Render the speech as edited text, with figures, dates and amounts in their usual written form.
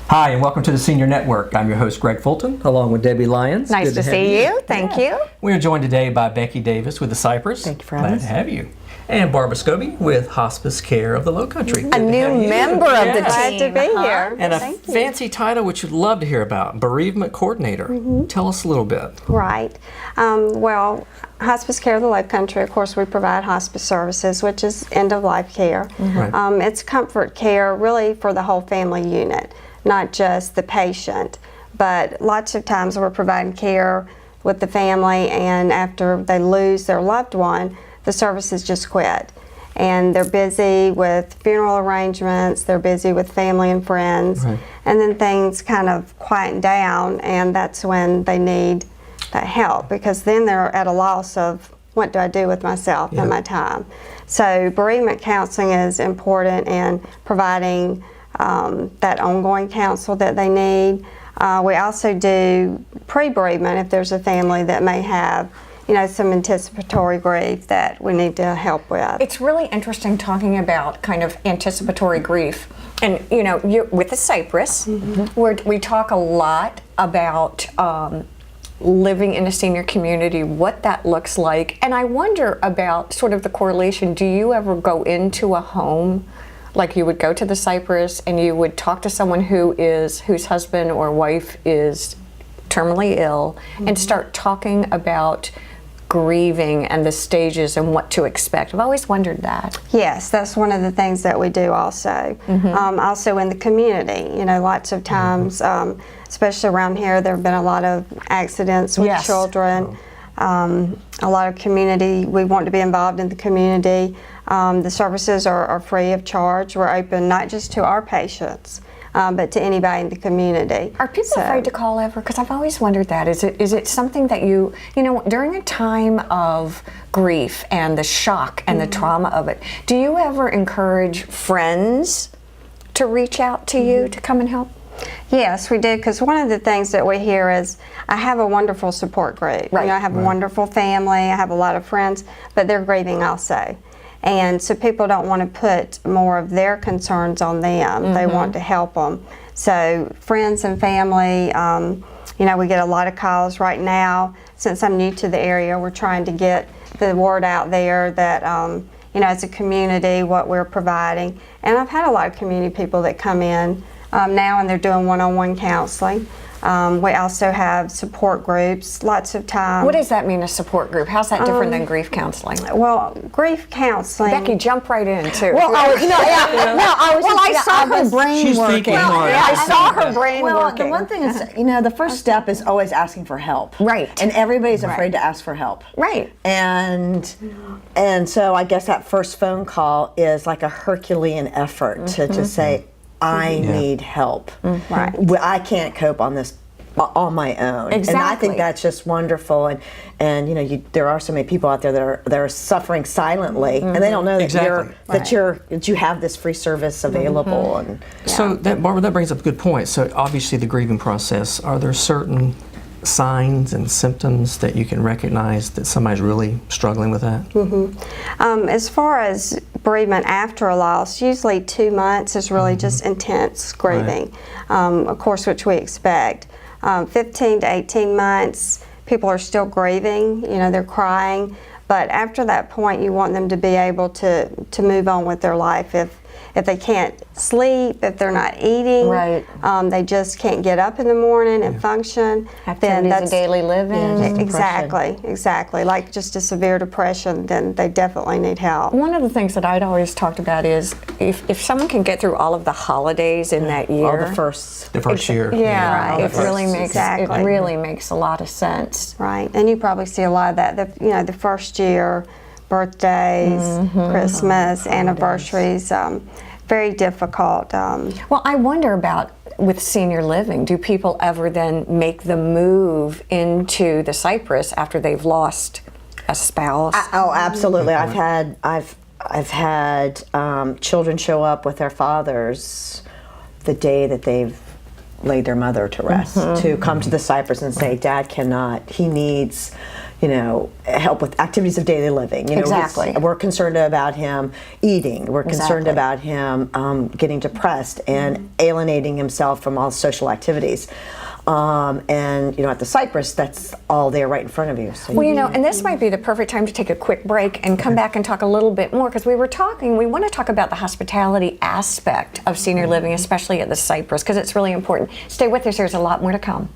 Hi, and welcome to the Senior Network. I'm your host, Greg Fulton, along with Debbie Lyons. Nice to see you. Thank you. We are joined today by Becky Davis with the Cypress. Thank you for having us. Glad to have you. And Barbara Scobie with Hospice Care of the Lowcountry. A new member of the team. Glad to be here. And a fancy title which you'd love to hear about, Bereavement Coordinator. Tell us a little bit. Right. Well, Hospice Care of the Lowcountry, of course, we provide hospice services, which is end-of-life care. Right. It's comfort care really for the whole family unit, not just the patient. But lots of times we're providing care with the family, and after they lose their loved one, the services just quit. And they're busy with funeral arrangements, they're busy with family and friends, and then things kind of quieten down, and that's when they need that help, because then they're at a loss of what do I do with myself and my time. So bereavement counseling is important in providing that ongoing counsel that they need. We also do pre-bereavement if there's a family that may have some anticipatory grief that we need to help with. It's really interesting talking about kind of anticipatory grief. And you're with the Cypress, where we talk a lot about living in a senior community, what that looks like. And I wonder about sort of the correlation. Do you ever go into a home, like you would go to the Cypress and you would talk to someone whose husband or wife is terminally ill and start talking about grieving and the stages and what to expect? I've always wondered that. Yes, that's one of the things that we do also. Also in the community, lots of times, especially around here, there have been a lot of accidents with children. A lot of community, we want to be involved in the community. The services are free of charge. We're open not just to our patients, but to anybody in the community. Are people afraid to call ever? Because I've always wondered that. Is it something that you during a time of grief and the shock and the trauma of it, do you ever encourage friends to reach out to you to come and help? Yes, we do, because one of the things that we hear is, I have a wonderful support group. Right. I have a wonderful family, I have a lot of friends, but they're grieving also. And so people don't want to put more of their concerns on them. They want to help them. So friends and family, we get a lot of calls right now. Since I'm new to the area, we're trying to get the word out there that, as a community, what we're providing. And I've had a lot of community people that come in now, and they're doing one-on-one counseling. We also have support groups, lots of times. What does that mean, a support group? How's that different than grief counseling? Well, grief counseling. Becky, jump right in too. Well, I saw her brain She's working. thinking hard. I saw her brain Well, working. the one thing is, the first step is always asking for help. Right. And everybody's afraid to ask for help. Right. And so I guess that first phone call is like a Herculean effort to say, I need help. Right. I can't cope on this on my own. Exactly. And I think that's just wonderful. And there are so many people out there that are suffering silently, and they don't know that that you have this free service available. And So Barbara, that brings up a good point. So obviously the grieving process, are there certain signs and symptoms that you can recognize that somebody's really struggling with that? As far as bereavement after a loss, usually 2 months is really just intense grieving, of course, which we expect. 15 to 18 months, people are still grieving, they're crying, but after that point you want them to be able to move on with their life. If they can't sleep, if they're not eating, they just can't get up in the morning and function, then that's daily living. Exactly. Like just a severe depression, then they definitely need help. One of the things that I'd always talked about is if someone can get through all of the holidays in that year, all the first year. it really makes Exactly. it really makes a lot of sense. Right, and you probably see a lot of that. The first year, birthdays, Christmas, anniversaries, very difficult. Well, I wonder about with senior living. Do people ever then make the move into the Cypress after they've lost a spouse? Oh, absolutely. I've had children show up with their fathers the day that they've laid their mother to rest, to come to the Cypress and say, Dad cannot. He needs help with activities of daily living. Exactly. We're concerned about him eating. We're concerned Exactly. about him getting depressed and alienating himself from all social activities. And at the Cypress, that's all there right in front of you. So Well, and this might be the perfect time to take a quick break and come back and talk a little bit more, because we want to talk about the hospitality aspect of senior living, especially at the Cypress, because it's really important. Stay with us, there's a lot more to come.